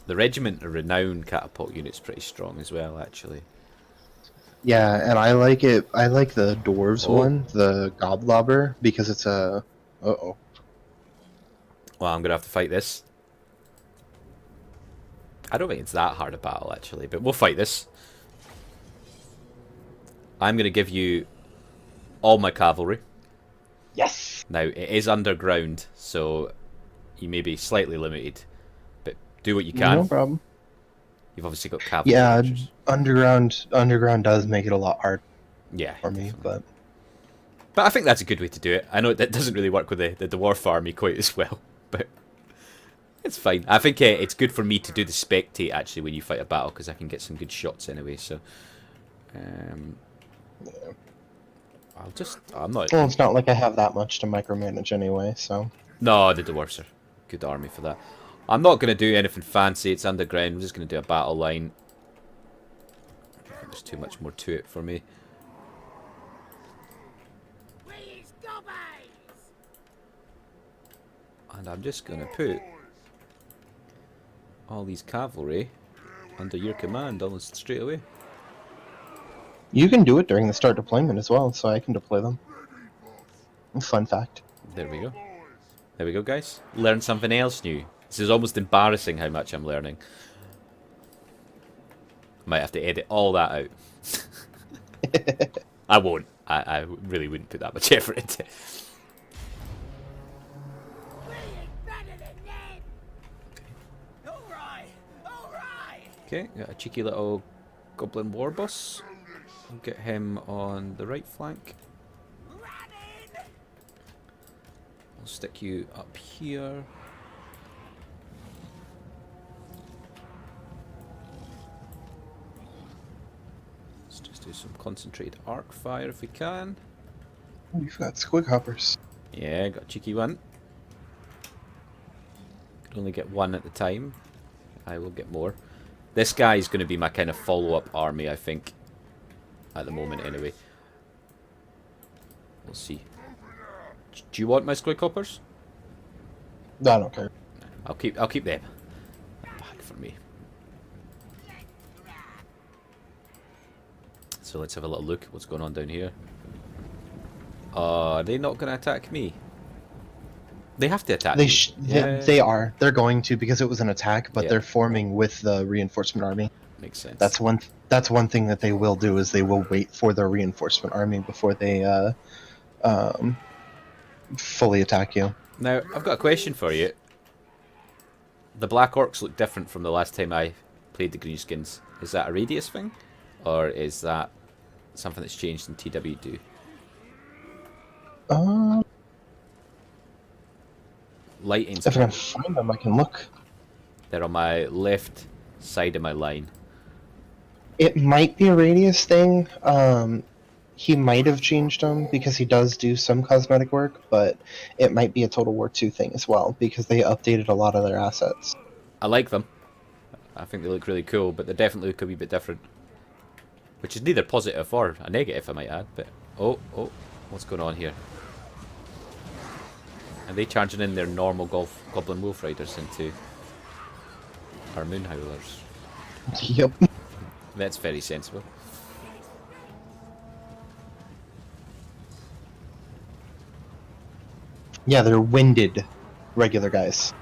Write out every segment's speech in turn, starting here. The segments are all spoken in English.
The regiment of renown catapult unit's pretty strong as well, actually. Yeah, and I like it. I like the dwarves Oh. one, the goblobber, because it's a. Uh-oh. Well, I'm gonna have to fight this. I don't think it's that hard a battle, actually, but we'll fight this. I'm gonna give you all my cavalry. Yes. Now, it is underground, so you may be slightly limited, but do what you can. No problem. You've obviously got cavalry. Yeah, Archers. underground does make it a lot hard Yeah, for me, definitely. But I think that's a good way to do it. I know that doesn't really work with the dwarf army quite as well, but it's fine. I think it's good for me to do the spectate actually when you fight a battle because I can get some good shots anyway. So, I'm not. Well, it's not like I have that much to micromanage anyway, so. No, the dwarves are good army for that. I'm not going to do anything fancy. It's underground. I'm just going to do a battle line. There's too much more to it for me. And I'm just going to put all these cavalry under your command almost straight away. You can do it during the start deployment as well, so I can deploy them. Fun fact. There we go. There we go, guys. Learn something else new. This is almost embarrassing how much I'm learning. Might have to edit all that out. I won't. I really wouldn't put that much effort into it. Okay, got a cheeky little goblin war boss. I'll get him on the right flank. I'll stick you up here. Let's just do some concentrated arc fire if we can. We've got squig hoppers. Yeah, got a cheeky one. Could only get one at the time. I will get more. This guy is going to be my kind of follow-up army, I think. At the moment, anyway. We'll see. Do you want my squig hoppers? I don't care. I'll keep them. Back for me. So let's have a little look at what's going on down here. Are they not going to attack me? They have to attack me. They are. They're going to because it was an attack, but Yeah. they're forming with the reinforcement army. Makes sense. That's one thing that they will do is they will wait for their reinforcement army before they fully attack you. Now, I've got a question for you. The Black Orcs look different from the last time I played the Greenskins. Is that a radius thing? Or is that something that's changed in TW2? Lighting's If I can find them, I can look. They're on my left side of my line. It might be a radius thing. He might have changed them because he does do some cosmetic work, but it might be a Total War 2 thing as well because they updated a lot of their assets. I like them. I think they look really cool, but they definitely look a wee bit different. Which is neither positive or a negative, I might add. But oh, what's going on here? Are they charging in their normal Goblin Wolf Riders into our Moon Howlers? Yep. That's very sensible. Yeah, they're winded regular guys.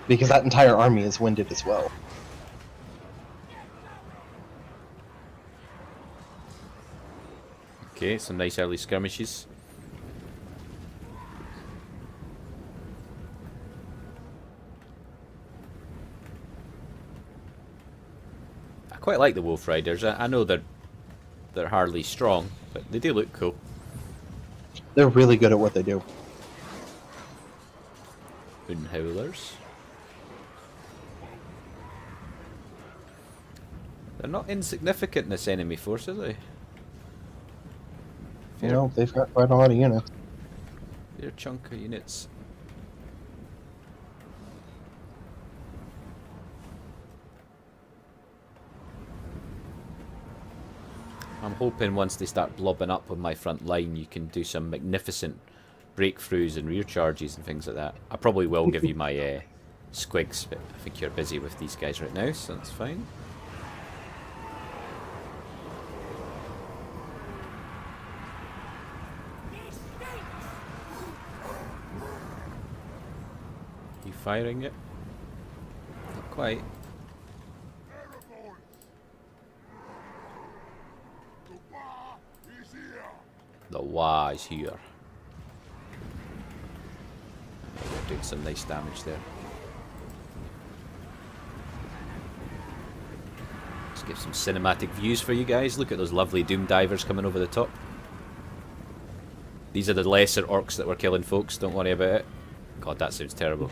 Because that entire army is winded as well. Okay, some nice early skirmishes. I quite like the Wolf Riders. I know they're hardly strong, but they do look cool. They're really good at what they do. Moon Howlers. They're not insignificant in this enemy force, are they? You know, they've got quite a lot of units. They're a chunk of units. I'm hoping once they start blobbing up on my front line, you can do some magnificent breakthroughs and rear charges and things like that. I probably will give you my Squigs, but I think you're busy with these guys right now, so that's fine. You firing it? Not quite. The Wa is here. We're doing some nice damage there. Let's give some cinematic views for you guys. Look at those lovely Doom Divers coming over the top. These are the lesser orcs that we're killing, folks. Don't worry about it. God, that sounds terrible.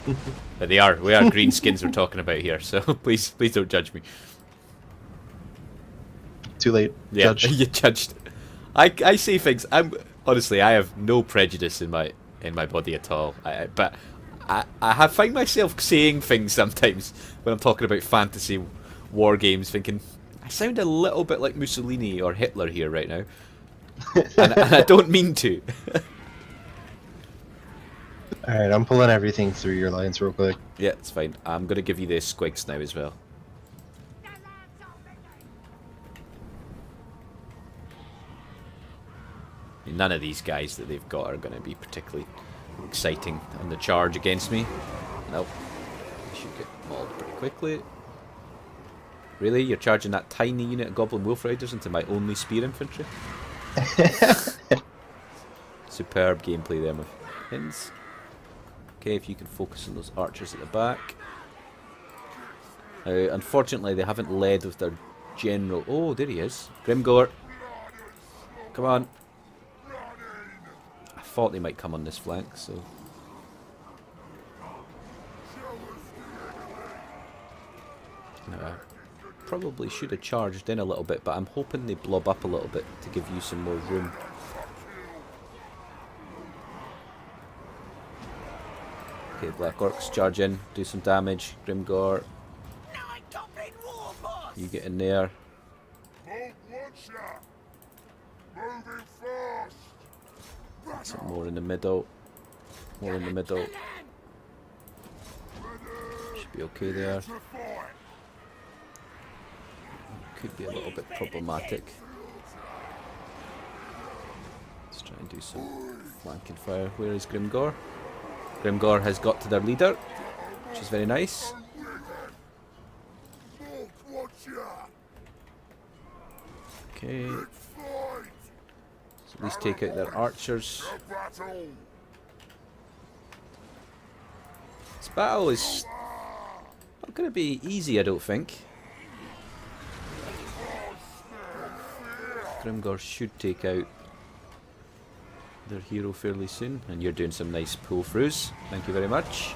But they are. We are greenskins we're talking about here, so please don't judge me. Too late. Yeah, Judge. you judged. I say things. Honestly, I have no prejudice in my body at all. But I find myself saying things sometimes when I'm talking about fantasy war games, thinking I sound a little bit like Mussolini or Hitler here right now, and I don't mean to. All right, I'm pulling everything through your lines real quick. Yeah, it's fine. I'm gonna give you the squigs now as well. None of these guys that they've got are going to be particularly exciting on the charge against me. Nope. I should get mauled pretty quickly. Really? You're charging that tiny unit of Goblin Wolf Riders into my only spear infantry? Superb gameplay there, my friends. Okay, if you can focus on those archers at the back. Unfortunately, they haven't led with their general... Oh, there he is. Grimgor. Come on. I thought they might come on this flank, so... I probably should have charged in a little bit, but I'm hoping they blob up a little bit to give you some more room. Okay, Black Orcs, charge in, do some damage. Grimgor, you get in there. Some more in the middle. More in the middle. Should be okay there. Could be a little bit problematic. Let's try and do some flanking fire. Where is Grimgor? Grimgor has got to their leader, which is very nice. Okay. So at least take out their archers. This battle is not going to be easy, I don't think. Grimgor should take out their hero fairly soon, and you're doing some nice pull-throughs. Thank you very much.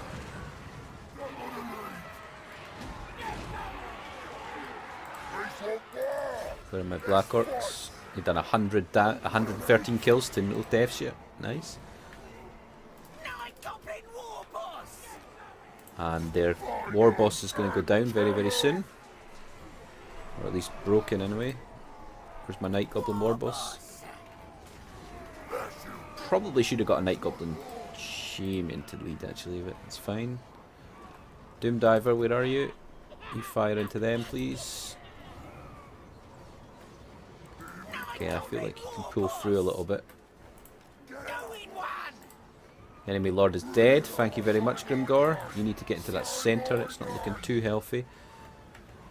Where are my Black Orcs? They've done 113 kills to no deaths yet. Nice. And their war boss is going to go down very, very soon. Or at least broken anyway. Where's my Night Goblin war boss? Probably should have got a Night Goblin Shaman to lead actually, but it's fine. Doom Diver, where are you? You fire into them, please. Okay, I feel like you can pull through a little bit. Enemy Lord is dead. Thank you very much, Grimgor. You need to get into that centre. It's not looking too healthy.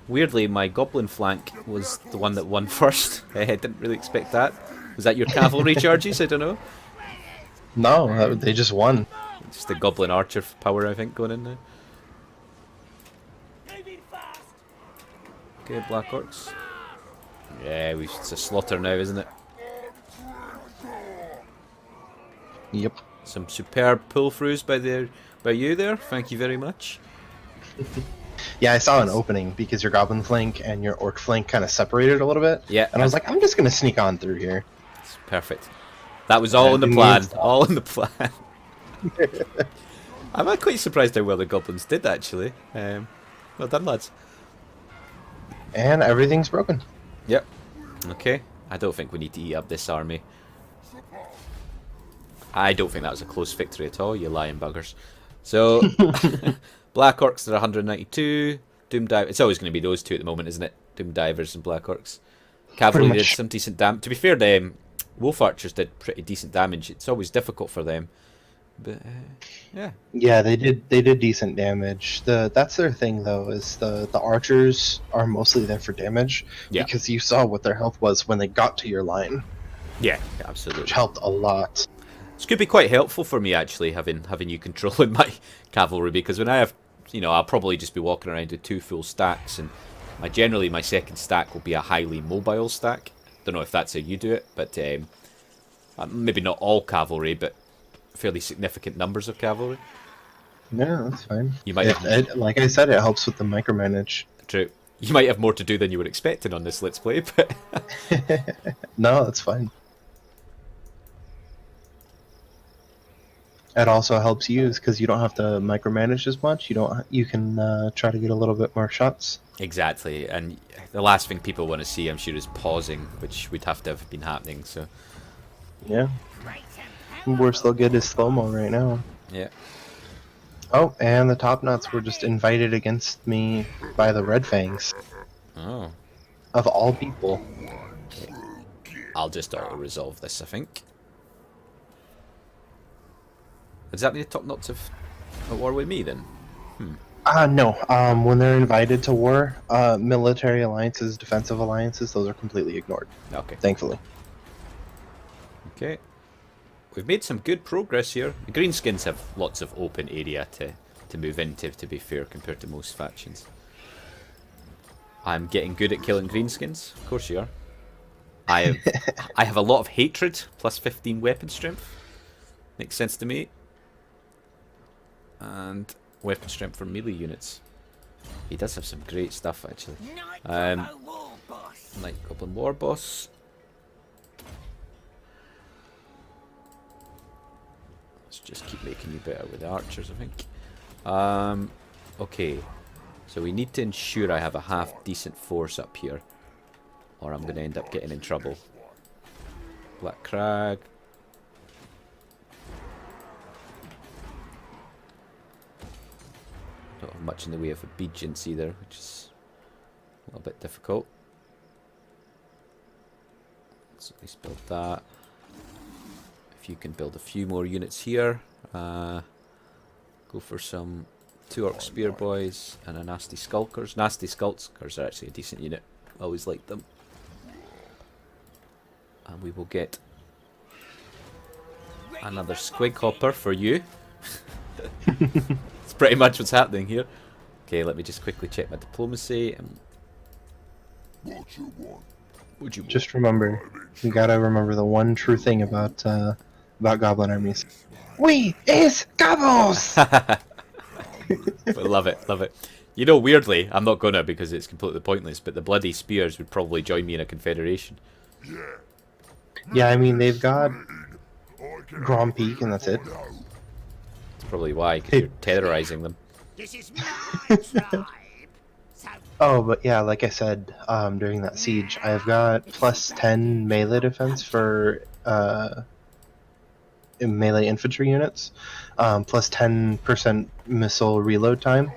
Weirdly, my Goblin flank was the one that won first. I didn't really expect that. Was that your cavalry charges? I don't know. No, they just won. Just the Goblin Archer power, I think, going in there. Okay, Black Orcs. Yeah, it's a slaughter now, isn't it? Yep. Some superb pull-throughs by you there. Thank you very much. Yeah, I saw an opening because your Goblin flank and your Orc flank kind of separated a little bit. Yeah. And I was like, I'm just going to sneak on through here. It's perfect. That was all in the plan. All in the plan. I'm quite surprised how well the Goblins did, actually. Well done, lads. And everything's broken. Yep. Okay. I don't think we need to eat up this army. I don't think that was a close victory at all, you lying buggers. So, Black Orcs are 192. Doom Dive. It's always going to be those two at the moment, isn't it? Doom Divers and Black Orcs. Cavalry did some decent damage. To be fair, the Wolf Archers did pretty decent damage. It's always difficult for them. But yeah. Yeah, they did decent damage. That's their thing though, is the archers are mostly there for damage. Yeah. Because you saw what their health was when they got to your line. Yeah, absolutely. Which helped a lot. This could be quite helpful for me actually, having you controlling my cavalry, because when I have, I'll probably just be walking around with 2 full stacks, and generally my second stack will be a highly mobile stack. Don't know if that's how you do it, but maybe not all cavalry, but fairly significant numbers of cavalry. No, that's fine. You might like I said, it helps with the micromanage. True. You might have more to do than you were expecting on this Let's Play, but no, that's fine. It also helps you because you don't have to micromanage as much. You can try to get a little bit more shots. Exactly, and the last thing people want to see, I'm sure, is pausing, which would have to have been happening. So yeah, worst they'll get is slow-mo right now. Yeah. Oh, and the top knots were just invited against me by the Red Fangs. Oh. Of all people. I'll just auto-resolve this, I think. Does that mean the top knots have at war with me, then? No. When they're invited to war, military alliances, defensive alliances, those are completely ignored. Okay. Thankfully. Okay. We've made some good progress here. The Greenskins have lots of open area to move into, to be fair, compared to most factions. I'm getting good at killing Greenskins. Of course you are. I have a lot of hatred, plus 15 weapon strength. Makes sense to me. And weapon strength for melee units. He does have some great stuff, actually. Night Goblin War Boss. Let's just keep making you better with the archers, I think. Okay. So we need to ensure I have a half-decent force up here, or I'm going to end up getting in trouble. Black Crag. Don't have much in the way of obedience either, which is a little bit difficult. Let's at least build that. If you can build a few more units here, go for some 2 Orc Spear Boys and a Nasty Skulkers. Nasty Skulkers are actually a decent unit. Always liked them. And we will get another Squig Hopper for you. It's pretty much what's happening here. Okay, let me just quickly check my diplomacy. What you want? Just remember, you gotta remember the one true thing about goblin armies. We is gobbles! Love it, love it. You know, weirdly, I'm not gonna because it's completely pointless, but the bloody spears would probably join me in a confederation. Yeah, I mean, they've got Grom Peak and that's it. That's probably why, because you're terrorizing them. Oh, but yeah, like I said, during that siege, I've got plus 10 melee defense for melee infantry units, plus 10% missile reload time,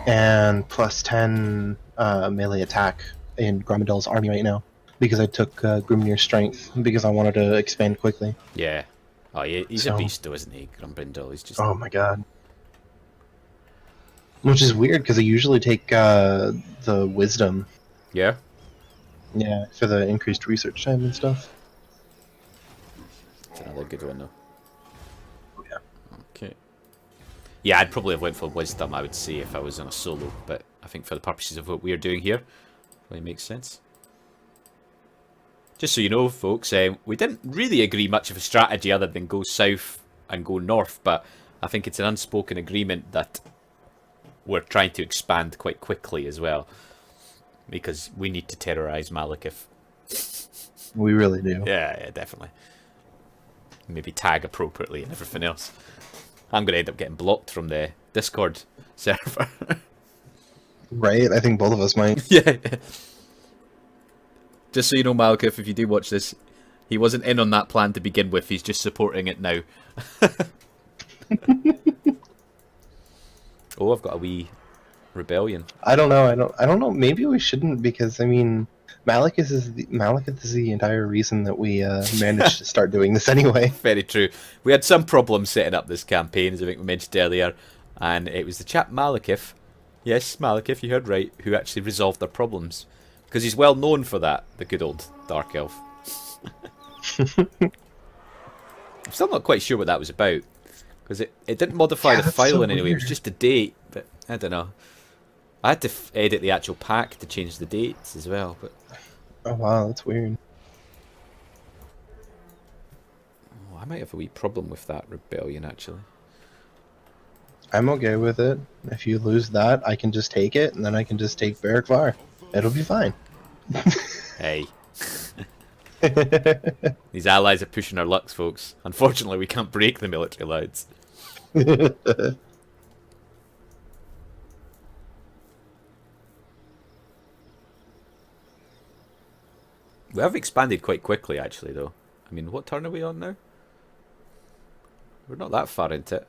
and plus 10 melee attack in Grombrindal's army right now, because I took Grimnir's strength, because I wanted to expand quickly. Yeah. Oh, yeah, he's a beast though, isn't he, Grombrindal? He's just... Oh my god. Which is weird, because I usually take the wisdom. Yeah? Yeah, for the increased research time and stuff. That's another good one though. Oh, yeah. Okay. Yeah, I'd probably have went for wisdom, I would say, if I was on a solo, but I think for the purposes of what we're doing here, it makes sense. Just so you know, folks, we didn't really agree much of a strategy other than go south and go north, but I think it's an unspoken agreement that we're trying to expand quite quickly as well, because we need to terrorize Malekith. We really do. Yeah, definitely. Maybe tag appropriately and everything else. I'm going to end up getting blocked from the Discord server. Right? I think both of us might. Yeah. Just so you know, Malekith, if you do watch this, he wasn't in on that plan to begin with. He's just supporting it now. Oh, I've got a wee rebellion. I don't know. I don't know. Maybe we shouldn't because I mean, Malekith is the entire reason that we managed to start doing this anyway. Very true. We had some problems setting up this campaign, as I think we mentioned earlier, and it was the chap Malekith, yes, Malekith, you heard right, who actually resolved their problems. Because he's well known for that, the good old Dark Elf. I'm still not quite sure what that was about, because it didn't modify the file so in any way, it was weird. just a date, but I don't know. I had to edit the actual pack to change the dates as well, but... Oh wow, that's weird. Oh, I might have a wee problem with that rebellion, actually. I'm okay with it. If you lose that, I can just take it, and then I can just take Barrack Var. It'll be fine. Hey. These allies are pushing our lucks, folks. Unfortunately, we can't break the military alliance. We have expanded quite quickly, actually, though. I mean, what turn are we on now? We're not that far into it.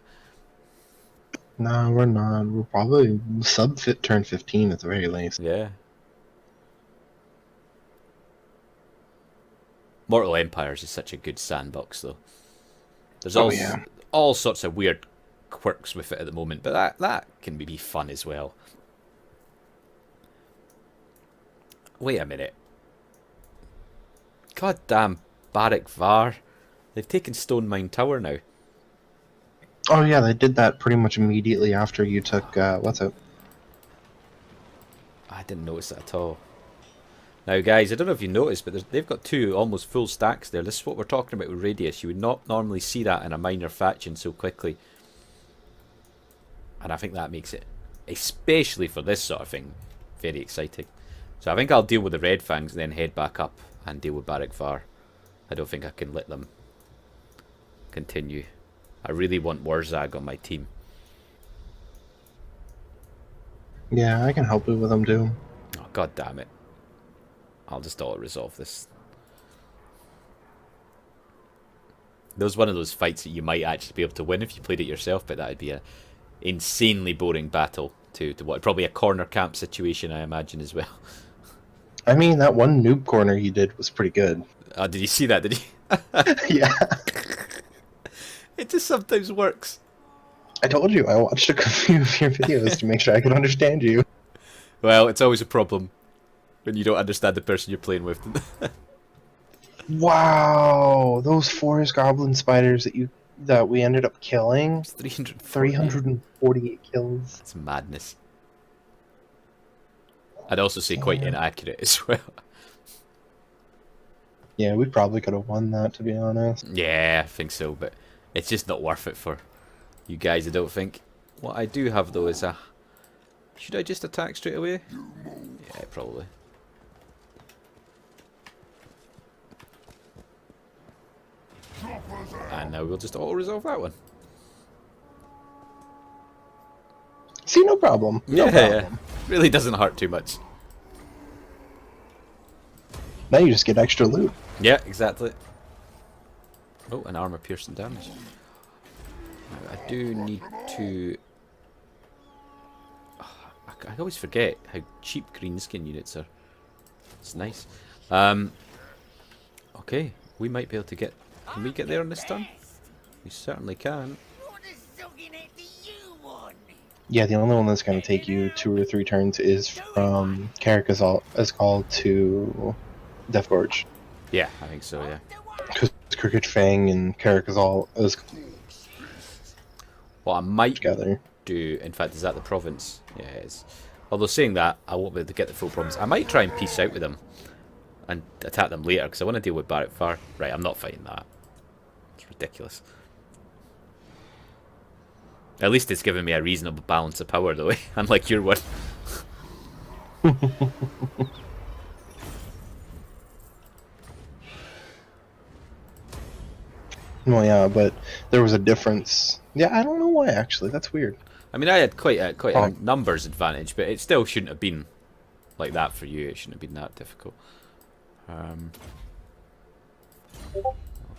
No, we're not. We're probably sub-fit turn 15 at the very least. Yeah. Mortal Empires is such a good sandbox, though. There's all sorts of weird quirks with it at the moment, but that can be fun as well. Wait a minute. God damn Barrack Var. They've taken Stone Mine Tower now. Oh yeah, they did that pretty much immediately after you took, what's it? I didn't notice that at all. Now guys, I don't know if you noticed, but they've got 2 almost full stacks there. This is what we're talking about with Radius. You would not normally see that in a minor faction so quickly. And I think that makes it, especially for this sort of thing, very exciting. So I think I'll deal with the Red Fangs and then head back up and deal with Barrack Var. I don't think I can let them continue. I really want Warzag on my team. Yeah, I can help you with them too. Oh, god damn it. I'll just auto-resolve this. That was one of those fights that you might actually be able to win if you played it yourself, but that would be an insanely boring battle to what, probably a corner camp situation, I imagine, as well. I mean, that one noob corner you did was pretty good. Did you see that, did you? Yeah. It just sometimes works. I told you, I watched a few of your videos to make sure I could understand you. Well, it's always a problem when you don't understand the person you're playing with. Wow, those forest goblin spiders that we ended up killing. It's 348. 348 kills. That's madness. I'd also say quite inaccurate as well. Yeah, we probably could have won that, to be honest. Yeah, I think so, but it's just not worth it for you guys, I don't think. What I do have, though, is a... Should I just attack straight away? Yeah, probably. And now we'll just auto-resolve that one. See, no problem. No problem. Really doesn't hurt too much. Now you just get extra loot. Yeah, exactly. Oh, an armor piercing damage. Now, I do need to... I always forget how cheap greenskin units are. It's nice. Okay, we might be able to get... Can we get there on this turn? We certainly can. Yeah, the only one that's going to take you 2 or 3 turns is from Carrick as called to Death Gorge. Yeah, I think so, yeah. Because Crooked Fang and Carrick is What I might together. do, in fact, is that the province? Yeah, it is. Although saying that, I won't be able to get the full province. I might try and peace out with them and attack them later, because I want to deal with Barrack Var. Right, I'm not fighting that. It's ridiculous. At least it's given me a reasonable balance of power, though, unlike your one. Well, yeah, but there was a difference. Yeah, I don't know why, actually. That's weird. I mean, I had quite a numbers advantage, but it still shouldn't have been like that for you. It shouldn't have been that difficult.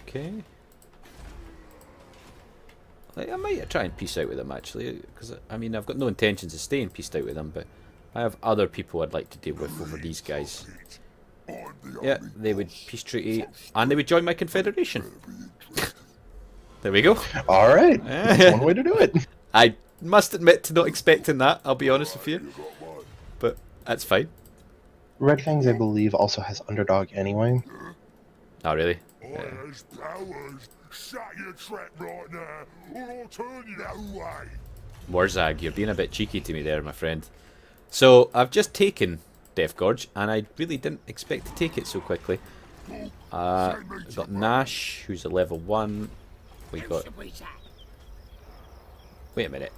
Okay. Like, I might try and peace out with them actually, because I mean I've got no intentions of staying peaced out with them, but I have other people I'd like to deal with over these guys. Yeah, they would peace treaty, and they would join my confederation. There we go. All right, that's one way to do it. I must admit to not expecting that. I'll be honest with you, but that's fine. Red Fangs, I believe, also has underdog anyway. Oh really? Shut your trap right now, or I'll turn you that way. Warzag, you're being a bit cheeky to me there, my friend. So I've just taken Death Gorge, and I really didn't expect to take it so quickly. We've got Nash, who's a level 1. We got... Wait a minute.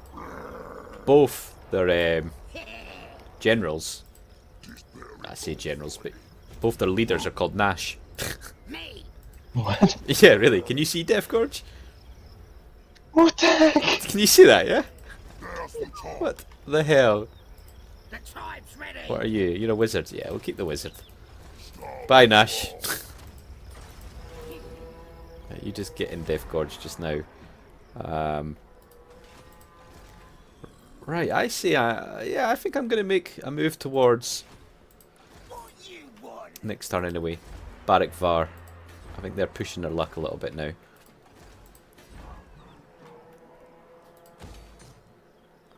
Both their generals. I say generals, but both their leaders are called Nash. What? Yeah, really. Can you see Death Gorge? What the heck? Can you see that, yeah? What the hell? The tribe's ready. What are you? You're a wizard. Yeah, we'll keep the wizard. Bye, Nash. You just get in Death Gorge just now. Right, I see. Yeah, I think I'm going to make a move towards... Next turn anyway. Barrack Var. I think they're pushing their luck a little bit now.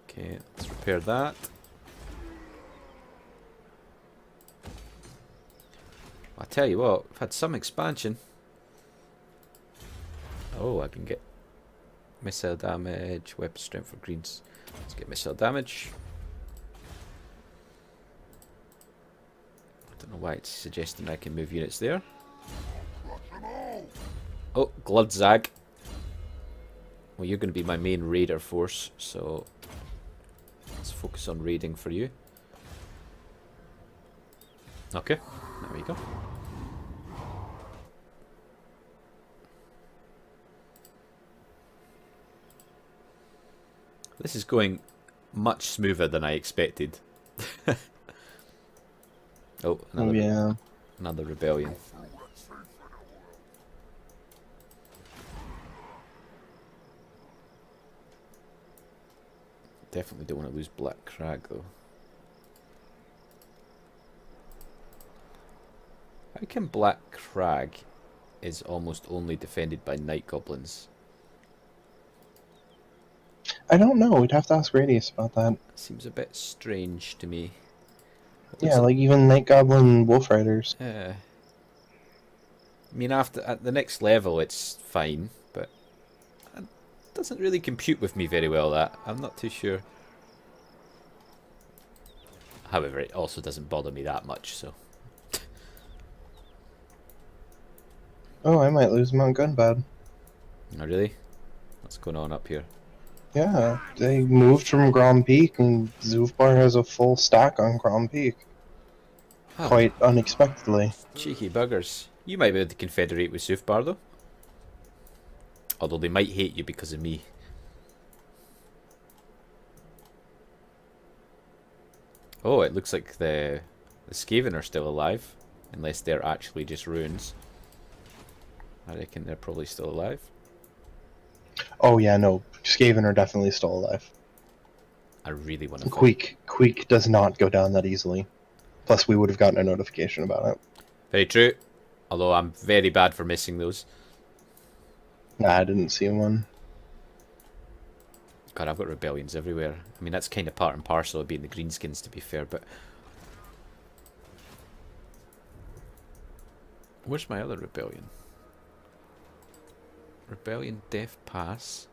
Okay, let's repair that. I tell you what, we've had some expansion. Oh, I can get missile damage, weapon strength for greens. Let's get missile damage. I don't know why it's suggesting I can move units there. Oh, Gloodzag. Well, you're going to be my main raider force, so let's focus on raiding for you. Okay, there we go. This is going much smoother than I expected. Oh, another rebellion. Definitely don't want to lose Black Crag though. How come Black Crag is almost only defended by Night Goblins? I don't know. We'd have to ask Radius about that. Seems a bit strange to me. Yeah, like even Night Goblin Wolf Riders. Yeah. I mean, at the next level, it's fine, but it doesn't really compute with me very well. That I'm not too sure. However, it also doesn't bother me that much. So. Oh, I might lose Mount Gunbad. Oh, really? What's going on up here? Yeah, they moved from Grom Peak, and Zufbar has a full stack on Grom Peak. Oh. Quite unexpectedly. Cheeky buggers. You might be able to confederate with Zufbar though. Although they might hate you because of me. Oh, it looks like the Skaven are still alive. Unless they're actually just ruins. I reckon they're probably still alive. Oh yeah, no, Skaven are definitely still alive. I really want to... Queek does not go down that easily. Plus, we would have gotten a notification about it. Very true. Although I'm very bad for missing those. Nah, I didn't see one. God, I've got rebellions everywhere. I mean, that's kind of part and parcel of being the Greenskins, to be fair, but... Where's my other rebellion? Rebellion Death Pass.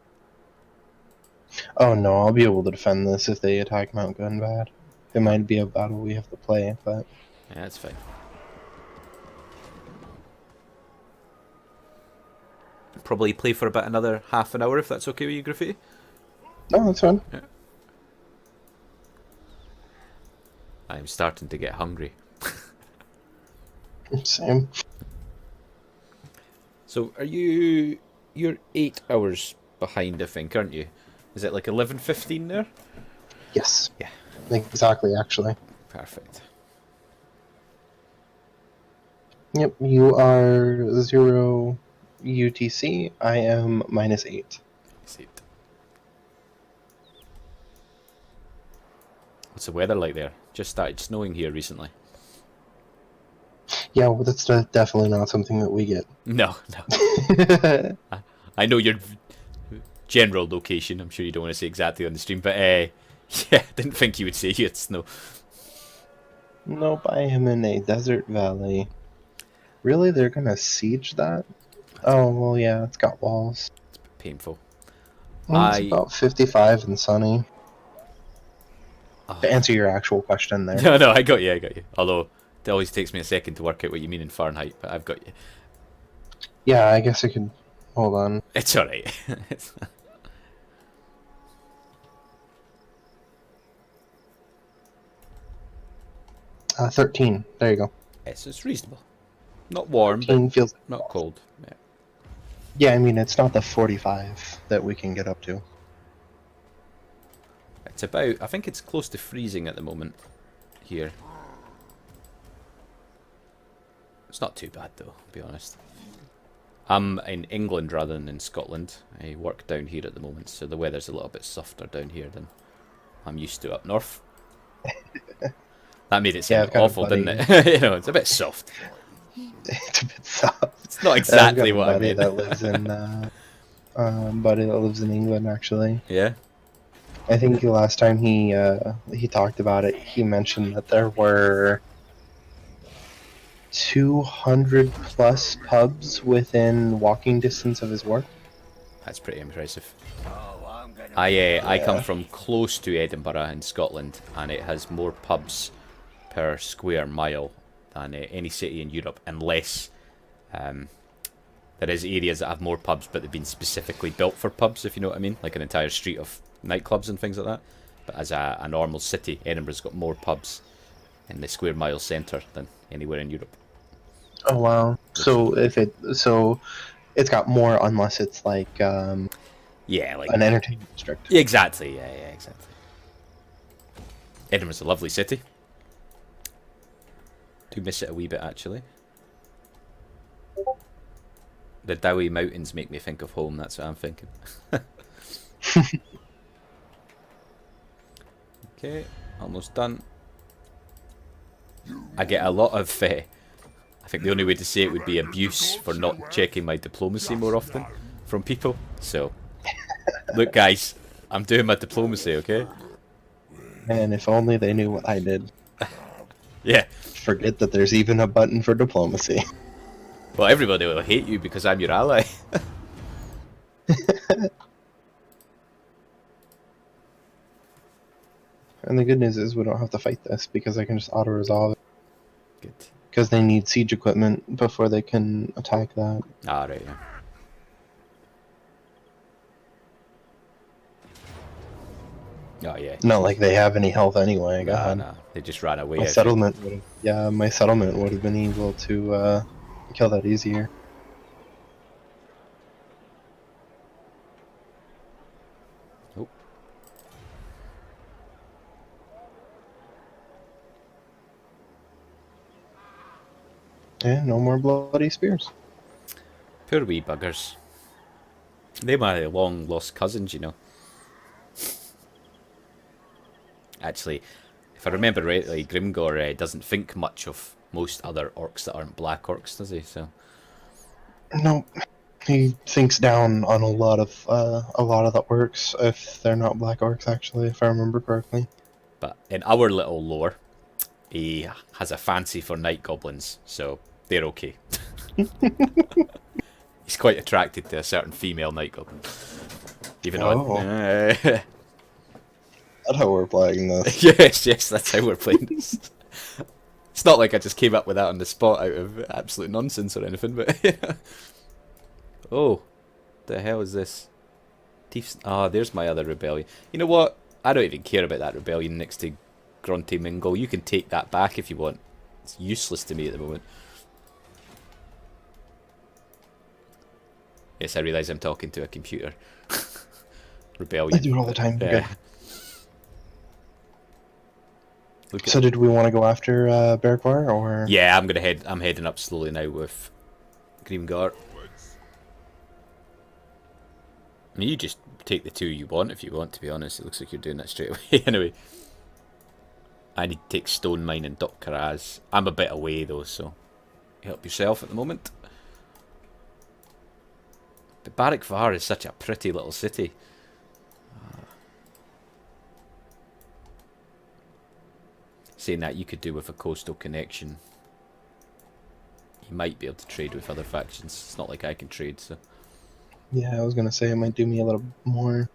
Oh no, I'll be able to defend this if they attack Mount Gunbad. It might be a battle we have to play, but... Yeah, that's fine. Probably play for about another half an hour, if that's okay with you, Graffiti? No, that's fine. Yeah. I'm starting to get hungry. Same. So, are you... You're 8 hours behind, I think, aren't you? Is it like 11:15 there? Yes. Yeah. Exactly, actually. Perfect. Yep, you are 0 UTC. I am -8. See it. What's the weather like there? Just started snowing here recently. Yeah, well, that's definitely not something that we get. No, no. I know your general location. I'm sure you don't want to say exactly on the stream, but yeah, didn't think you would say you had snow. Nope, I am in a desert valley. Really? They're gonna siege that? Oh, well, yeah, it's got walls. Painful. Well, it's about 55 and sunny. Oh. To answer your actual question there. No, I got you. Although it always takes me a second to work out what you mean in Fahrenheit, but I've got you. Yeah, I guess I could... Hold on. It's alright. 13. There you go. It's reasonable. Not warm, 13 but feels not cold. Yeah. Yeah, I mean, it's not the 45 that we can get up to. It's about, I think it's close to freezing at the moment here. It's not too bad though, to be honest. I'm in England rather than in Scotland. I work down here at the moment, so the weather's a little bit softer down here than I'm used to up north. That made it sound awful, didn't it? You know, it's a bit soft. It's a bit soft. It's not exactly what I mean. That lives in, buddy that lives in England, actually. Yeah. I think the last time he talked about it, he mentioned that there were 200 plus pubs within walking distance of his work. That's pretty impressive. I come from close to Edinburgh in Scotland, and it has more pubs per square mile than any city in Europe, unless there is areas that have more pubs, but they've been specifically built for pubs, if you know what I mean, like an entire street of nightclubs and things like that. But as a normal city, Edinburgh's got more pubs in the square mile centre than anywhere in Europe. Oh wow! So it's got more unless it's like yeah, like an entertainment district. Exactly. Yeah, exactly. Edinburgh's a lovely city. Do miss it a wee bit actually. The Dowie Mountains make me think of home. That's what I'm thinking. Okay, almost done. I get a lot of, I think the only way to say it would be abuse for not checking my diplomacy more often from people. So, look guys, I'm doing my diplomacy, okay? And if only they knew what I did. Yeah. Forget that there's even a button for diplomacy. Well, everybody will hate you because I'm your ally. And the good news is we don't have to fight this because I can just auto-resolve it. Good. Because they need siege equipment before they can attack that. Ah, right, yeah. Oh, yeah. Not like they have any health anyway. Nah, they just ran away. My settlement would have been able to kill that easier. Oh. Yeah, no more bloody spears. Poor wee buggers. They're my long lost cousins, you know. Actually, if I remember rightly, Grimgor doesn't think much of most other orcs that aren't black orcs, does he? So. No, he thinks down on a lot of the orcs if they're not black orcs. Actually, if I remember correctly. But in our little lore, he has a fancy for night goblins, so they're okay. He's quite attracted to a certain female night goblin. Even though. That's how we're playing this. Yes, that's how we're playing this. It's not like I just came up with that on the spot out of absolute nonsense or anything, but yeah. Oh, the hell is this? There's my other rebellion. You know what? I don't even care about that rebellion next to Grunty Mingle. You can take that back if you want. It's useless to me at the moment. Yes, I realise I'm talking to a computer. Rebellion. I do it all the time. Yeah. So did we want to go after Bearcore or? Yeah, I'm heading up slowly now with Grimgor. I mean, you just take the two you want if you want. To be honest, it looks like you're doing that straight away. Anyway, I need to take Stone Mine and Dock Karaz. I'm a bit away though, so help yourself at the moment. But Barak Var is such a pretty little city. Saying that, you could do with a coastal connection. You might be able to trade with other factions. It's not like I can trade, so. Yeah, I was gonna say it might do me a little more.